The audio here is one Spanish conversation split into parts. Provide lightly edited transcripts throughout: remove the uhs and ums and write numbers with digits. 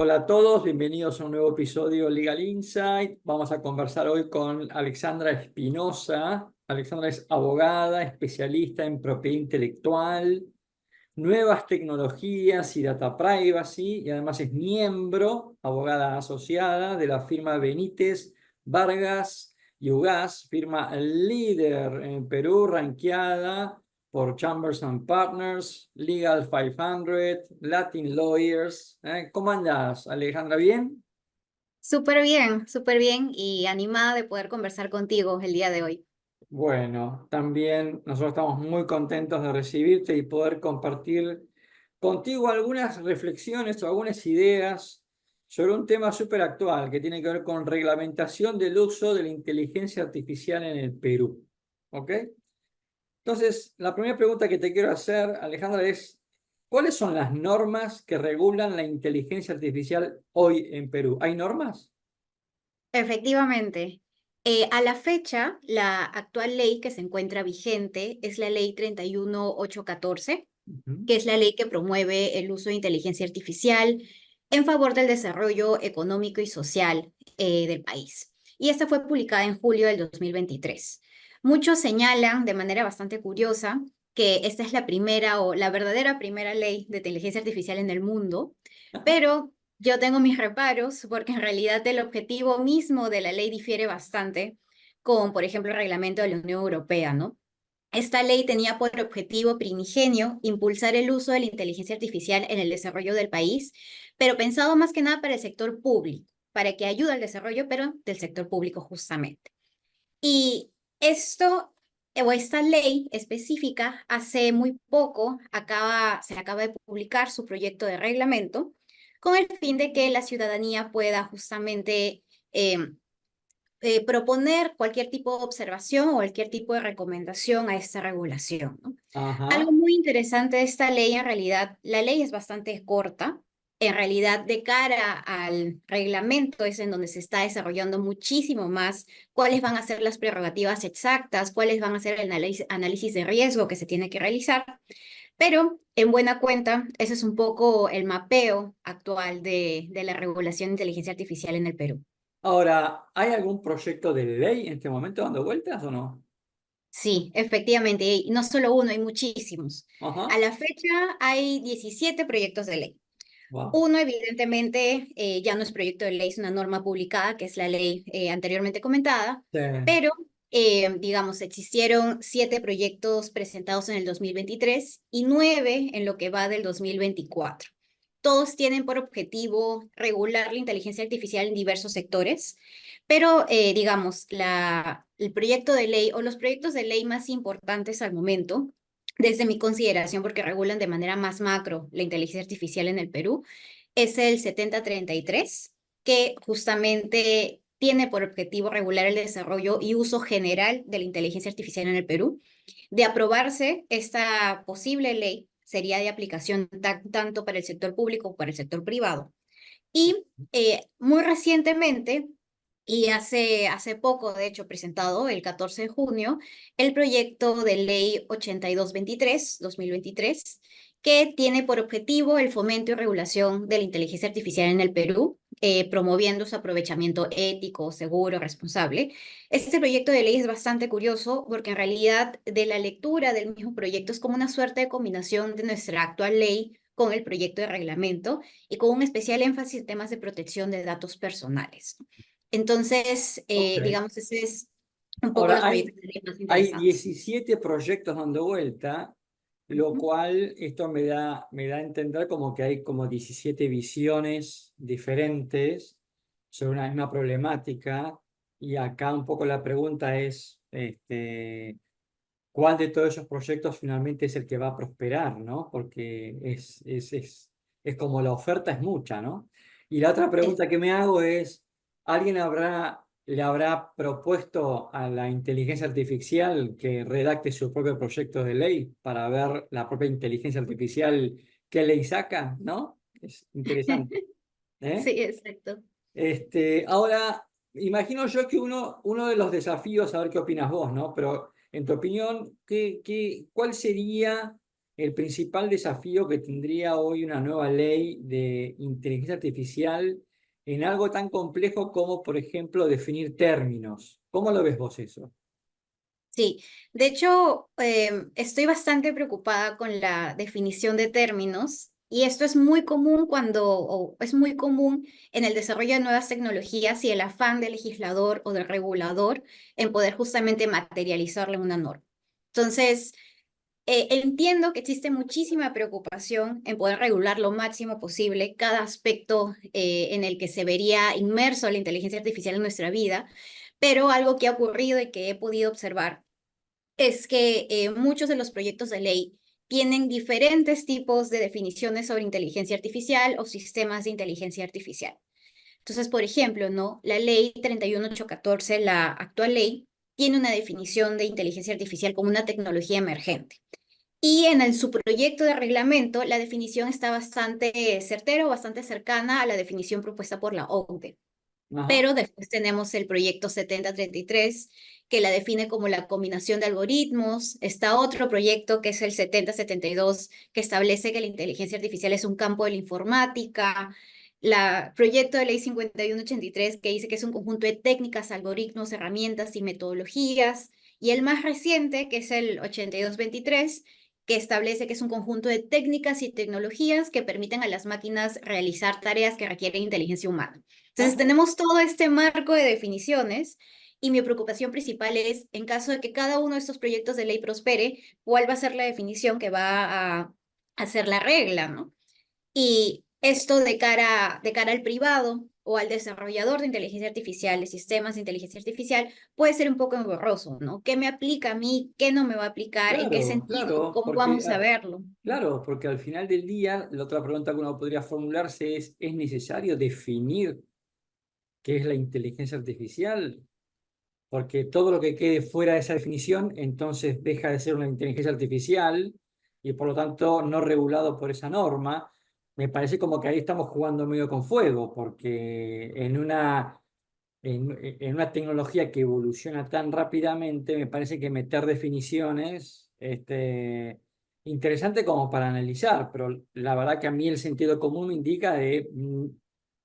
Hola a todos, bienvenidos a un nuevo episodio de Legal Insight. Vamos a conversar hoy con Alexandra Espinosa. Alexandra es abogada, especialista en propiedad intelectual, nuevas tecnologías y data privacy, y además es miembro, abogada asociada de la firma Benítez, Vargas y Ugaz, firma líder en Perú, ranqueada por Chambers and Partners, Legal 500, Latin Lawyers. ¿Cómo andás, Alejandra? ¿Bien? Súper bien y animada de poder conversar contigo el día de hoy. Bueno, también nosotros estamos muy contentos de recibirte y poder compartir contigo algunas reflexiones o algunas ideas sobre un tema súper actual que tiene que ver con reglamentación del uso de la inteligencia artificial en el Perú. ¿Ok? Entonces, la primera pregunta que te quiero hacer, Alejandra, es, ¿cuáles son las normas que regulan la inteligencia artificial hoy en Perú? ¿Hay normas? Efectivamente, a la fecha, la actual ley que se encuentra vigente es la ley 31814, Ujú. que es la ley que promueve el uso de inteligencia artificial en favor del desarrollo económico y social del país. Y esta fue publicada en julio del 2023. Muchos señalan de manera bastante curiosa que esta es la primera o la verdadera primera ley de inteligencia artificial en el mundo, pero yo tengo mis reparos porque en realidad el objetivo mismo de la ley difiere bastante con, por ejemplo, el reglamento de la Unión Europea, ¿no? Esta ley tenía por objetivo primigenio impulsar el uso de la inteligencia artificial en el desarrollo del país, pero pensado más que nada para el sector público, para que ayude al desarrollo, pero del sector público justamente. Y esto, o esta ley específica, hace muy poco se acaba de publicar su proyecto de reglamento con el fin de que la ciudadanía pueda justamente proponer cualquier tipo de observación o cualquier tipo de recomendación a esta regulación, ¿no? Algo Ajá. muy interesante de esta ley, en realidad, la ley es bastante corta. En realidad, de cara al reglamento es en donde se está desarrollando muchísimo más cuáles van a ser las prerrogativas exactas, cuáles van a ser el análisis de riesgo que se tiene que realizar. Pero, en buena cuenta, ese es un poco el mapeo actual de la regulación de inteligencia artificial en el Perú. Ahora, ¿hay algún proyecto de ley en este momento dando vueltas o no? Sí, efectivamente, y no solo uno, hay muchísimos. A Ajá. la fecha hay 17 proyectos de ley. Wow. Uno, evidentemente, ya no es proyecto de ley, es una norma publicada, que es la ley anteriormente comentada, Sí. pero, digamos, existieron 7 proyectos presentados en el 2023 y 9 en lo que va del 2024. Todos tienen por objetivo regular la inteligencia artificial en diversos sectores, pero, digamos, el proyecto de ley o los proyectos de ley más importantes al momento, desde mi consideración, porque regulan de manera más macro la inteligencia artificial en el Perú, es el 7033, que justamente tiene por objetivo regular el desarrollo y uso general de la inteligencia artificial en el Perú. De aprobarse esta posible ley, sería de aplicación tanto para el sector público como para el sector privado. Y muy recientemente, y hace poco, de hecho, presentado el 14 de junio, el proyecto de ley 8223-2023, que tiene por objetivo el fomento y regulación de la inteligencia artificial en el Perú, promoviendo su aprovechamiento ético, seguro, responsable. Este proyecto de ley es bastante curioso porque en realidad de la lectura del mismo proyecto es como una suerte de combinación de nuestra actual ley con el proyecto de reglamento y con un especial énfasis en temas de protección de datos personales. Entonces, Ok. digamos, ese es un poco Ahora, los proyectos de ley más hay interesantes. 17 proyectos dando vuelta, lo Ujú. cual esto me da a entender como que hay como 17 visiones diferentes sobre una misma problemática. Y acá un poco la pregunta es, ¿cuál de todos esos proyectos finalmente es el que va a prosperar, ¿no? Porque es como la oferta es mucha, ¿no? Y la otra Es- pregunta que me hago es, ¿alguien le habrá propuesto a la inteligencia artificial que redacte su propio proyecto de ley para ver la propia inteligencia artificial qué ley saca, ¿no? Es interesante, Sí, ¿eh? exacto. Ahora, imagino yo que uno de los desafíos, a ver qué opinas vos, ¿no? Pero en tu opinión, ¿cuál sería el principal desafío que tendría hoy una nueva ley de inteligencia artificial en algo tan complejo como, por ejemplo, definir términos. ¿Cómo lo ves vos eso? Sí, de hecho, estoy bastante preocupada con la definición de términos y esto es muy común o es muy común en el desarrollo de nuevas tecnologías y el afán del legislador o del regulador en poder justamente materializarle una norma. Entonces, entiendo que existe muchísima preocupación en poder regular lo máximo posible cada aspecto en el que se vería inmerso la inteligencia artificial en nuestra vida, pero algo que ha ocurrido y que he podido observar es que muchos de los proyectos de ley tienen diferentes tipos de definiciones sobre inteligencia artificial o sistemas de inteligencia artificial. Entonces, por ejemplo, ¿no? La ley 31814, la actual ley, tiene una definición de inteligencia artificial como una tecnología emergente. Y en su proyecto de reglamento, la definición está bastante certera o bastante cercana a la definición propuesta por la OCDE. Ajá. Pero después tenemos el proyecto 7033, que la define como la combinación de algoritmos. Está otro proyecto que es el 7072, que establece que la inteligencia artificial es un campo de la informática. La proyecto de ley 5183, que dice que es un conjunto de técnicas, algoritmos, herramientas y metodologías. Y el más reciente, que es el 8223, que establece que es un conjunto de técnicas y tecnologías que permiten a las máquinas realizar tareas que requieren inteligencia humana. Entonces Ajá. tenemos todo este marco de definiciones y mi preocupación principal es, en caso de que cada uno de estos proyectos de ley prospere, ¿cuál va a ser la definición que va a hacer la regla, ¿no? Y esto de cara al privado o al desarrollador de inteligencia artificial, de sistemas de inteligencia artificial, puede ser un poco engorroso, ¿no? ¿Qué me aplica a mí? ¿Qué no me va a aplicar? ¿En qué Claro, sentido? claro, ¿Cómo porque, vamos a verlo? claro, porque al final del día, la otra pregunta que uno podría formularse ¿es necesario definir qué es la inteligencia artificial? Porque todo lo que quede fuera de esa definición, entonces deja de ser una inteligencia artificial y por lo tanto no regulado por esa norma. Me parece como que ahí estamos jugando medio con fuego, porque en una tecnología que evoluciona tan rápidamente, me parece que meter definiciones, interesante como para analizar, pero la verdad que a mí el sentido común me indica de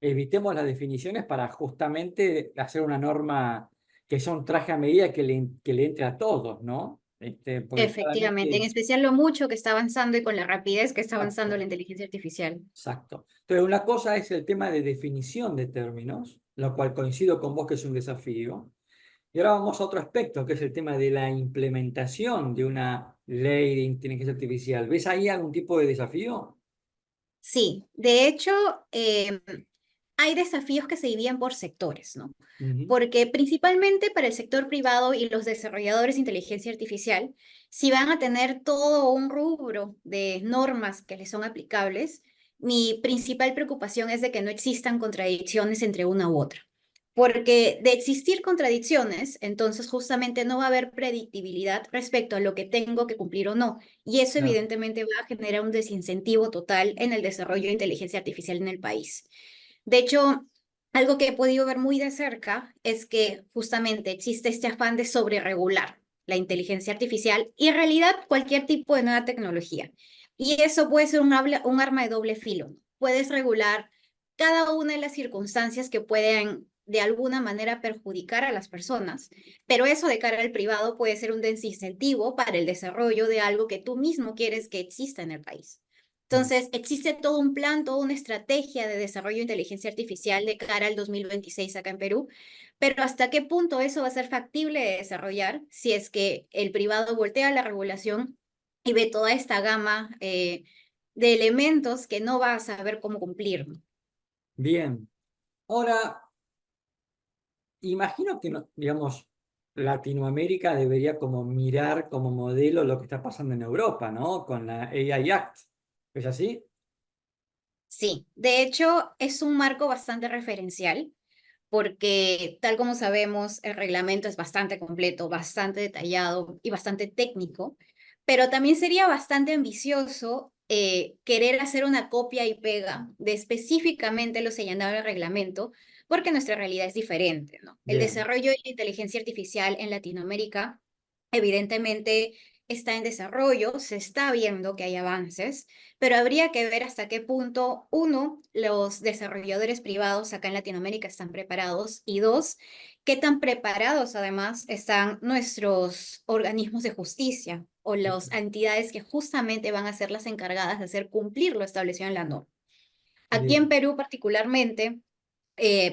evitemos las definiciones para justamente hacer una norma que sea un traje a medida que le entre a todos, ¿no? Porque Efectivamente, en claramente, especial lo mucho que está avanzando y con la rapidez que está avanzando exacto. la inteligencia artificial. Exacto. Entonces, una cosa es el tema de definición de términos, lo cual coincido con vos que es un desafío. Y ahora vamos a otro aspecto, que es el tema de la implementación de una ley de inteligencia artificial. ¿Ves ahí algún tipo de desafío? Sí, de hecho, hay desafíos que se dividen por sectores, ¿no? Ujú. Porque principalmente para el sector privado y los desarrolladores de inteligencia artificial, si van a tener todo un rubro de normas que les son aplicables, mi principal preocupación es de que no existan contradicciones entre una u otra. Porque de existir contradicciones, entonces justamente no va a haber predictibilidad respecto a lo que tengo que cumplir o no. Y eso Claro. evidentemente va a generar un desincentivo total en el desarrollo de inteligencia artificial en el país. De hecho, algo que he podido ver muy de cerca es que justamente existe este afán de sobreregular la inteligencia artificial y en realidad cualquier tipo de nueva tecnología. Y eso puede ser un arma de doble filo, ¿no? Puedes regular cada una de las circunstancias que pueden de alguna manera perjudicar a las personas, pero eso de cara al privado puede ser un desincentivo para el desarrollo de algo que tú mismo quieres que exista en el país. Entonces, existe todo un plan, toda una estrategia de desarrollo de inteligencia artificial de cara al 2026 acá en Perú, pero ¿hasta qué punto eso va a ser factible de desarrollar si es que el privado voltea la regulación y ve toda esta gama de elementos que no va a saber cómo cumplir? Bien. Ahora, imagino que, digamos, Latinoamérica debería como mirar como modelo lo que está pasando en Europa, ¿no? Con la AI Act. ¿Es así? Sí, de hecho es un marco bastante referencial porque tal como sabemos, el reglamento es bastante completo, bastante detallado y bastante técnico, pero también sería bastante ambicioso querer hacer una copia y pega de específicamente lo señalado en el reglamento, porque nuestra realidad es diferente, ¿no? El Bien. desarrollo de la inteligencia artificial en Latinoamérica, evidentemente, está en desarrollo, se está viendo que hay avances, pero habría que ver hasta qué punto, uno, los desarrolladores privados acá en Latinoamérica están preparados y dos, qué tan preparados además están nuestros organismos de justicia o las entidades que justamente van a ser las encargadas de hacer cumplir lo establecido en la norma. Aquí en Bien, Perú particularmente,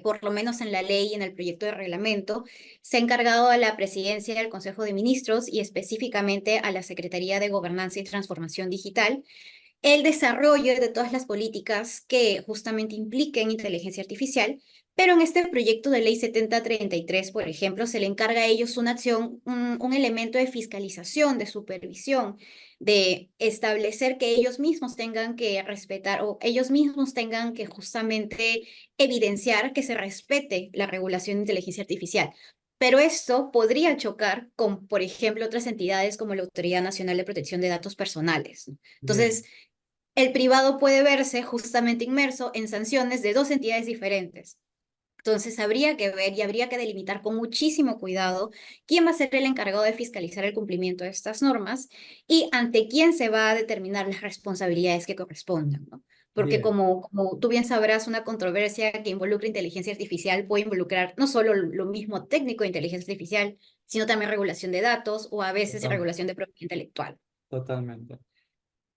por lo menos en la ley y en el proyecto de reglamento, se ha encargado a la presidencia del Consejo de Ministros y específicamente a la Secretaría de Gobernanza y Transformación Digital el desarrollo de todas las políticas que justamente impliquen inteligencia artificial, pero en este proyecto de ley 7033, por ejemplo, se le encarga a ellos una acción, un elemento de fiscalización, de supervisión, de establecer que ellos mismos tengan que respetar o ellos mismos tengan que justamente evidenciar que se respete la regulación de inteligencia artificial. Pero esto podría chocar con, por ejemplo, otras entidades como la Autoridad Nacional de Protección de Datos Personales. Entonces, bien, el privado puede verse justamente inmerso en sanciones de dos entidades diferentes. Entonces, habría que ver y habría que delimitar con muchísimo cuidado quién va a ser el encargado de fiscalizar el cumplimiento de estas normas y ante quién se va a determinar las responsabilidades que correspondan, ¿no? Porque bien, como tú bien sabrás, una controversia que involucra inteligencia artificial puede involucrar no solo lo mismo técnico de inteligencia artificial, sino también regulación de datos o a veces total- regulación de propiedad intelectual. totalmente.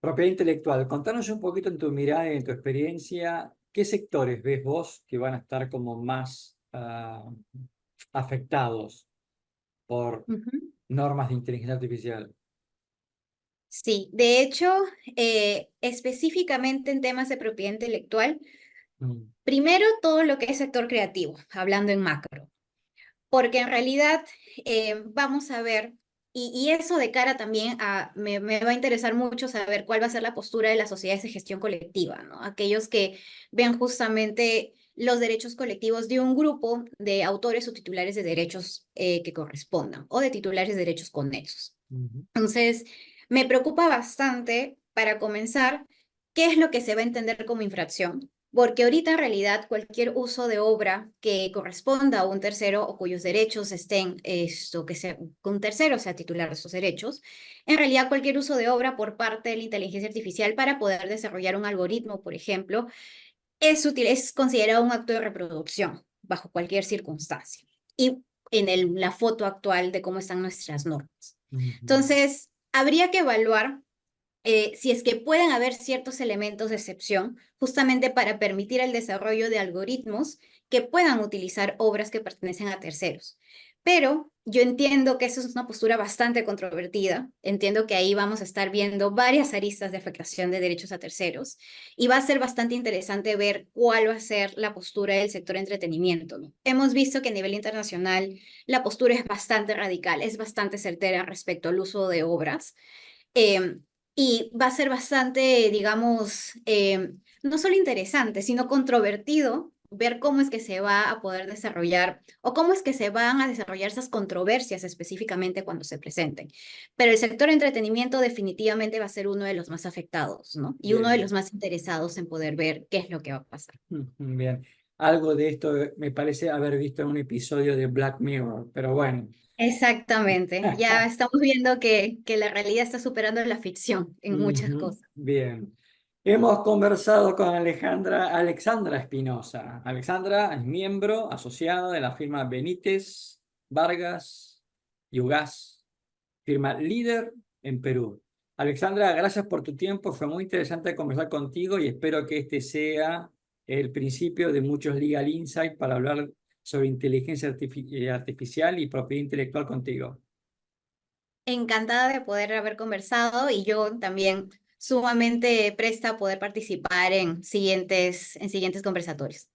Propiedad intelectual, contanos un poquito en tu mirada y en tu experiencia, ¿qué sectores ves vos que van a estar como más afectados por Ujú. normas de inteligencia artificial? Sí, de hecho, específicamente en temas de propiedad intelectual, Mm, primero todo lo que es sector creativo, hablando en macro, porque en realidad vamos a ver, y eso de cara también a, me va a interesar mucho saber cuál va a ser la postura de las sociedades de gestión colectiva, ¿no? Aquellos que vean justamente los derechos colectivos de un grupo de autores o titulares de derechos que correspondan, o de titulares de derechos conexos. ujú, Entonces, me preocupa bastante, para comenzar, qué es lo que se va a entender como infracción, porque ahorita en realidad cualquier uso de obra que corresponda a un tercero o cuyos derechos estén, esto, que un tercero sea titular de esos derechos, en realidad cualquier uso de obra por parte de la inteligencia artificial para poder desarrollar un algoritmo, por ejemplo, es útil, es considerado un acto de reproducción bajo cualquier circunstancia. Y en la foto actual de cómo están nuestras normas. ujú. Entonces, habría que evaluar si es que pueden haber ciertos elementos de excepción justamente para permitir el desarrollo de algoritmos que puedan utilizar obras que pertenecen a terceros. Pero yo entiendo que eso es una postura bastante controvertida. Entiendo que ahí vamos a estar viendo varias aristas de afectación de derechos a terceros y va a ser bastante interesante ver cuál va a ser la postura del sector entretenimiento, ¿no? Hemos visto que a nivel internacional la postura es bastante radical, es bastante certera respecto al uso de obras. Em, y va a ser bastante, digamos, no solo interesante, sino controvertido ver cómo es que se va a poder desarrollar o cómo es que se van a desarrollar esas controversias específicamente cuando se presenten. Pero el sector entretenimiento definitivamente va a ser uno de los más afectados, ¿no? Y uno de Bien, los más interesados en poder ver qué es lo que va a pasar. bien. Algo de esto me parece haber visto en un episodio de Black Mirror, pero bueno. Exactamente. Ya estamos viendo que la realidad está superando la ficción en muchas Ujú, cosas. bien. Hemos conversado con Alexandra Espinosa. Alexandra es miembro asociada de la firma Benítez, Vargas y Ugaz, firma líder en Perú. Alexandra, gracias por tu tiempo. Fue muy interesante conversar contigo y espero que este sea el principio de muchos Legal Insight para hablar sobre inteligencia artificial y propiedad intelectual contigo. Encantada de poder haber conversado y yo también sumamente presta a poder participar en siguientes conversatorios.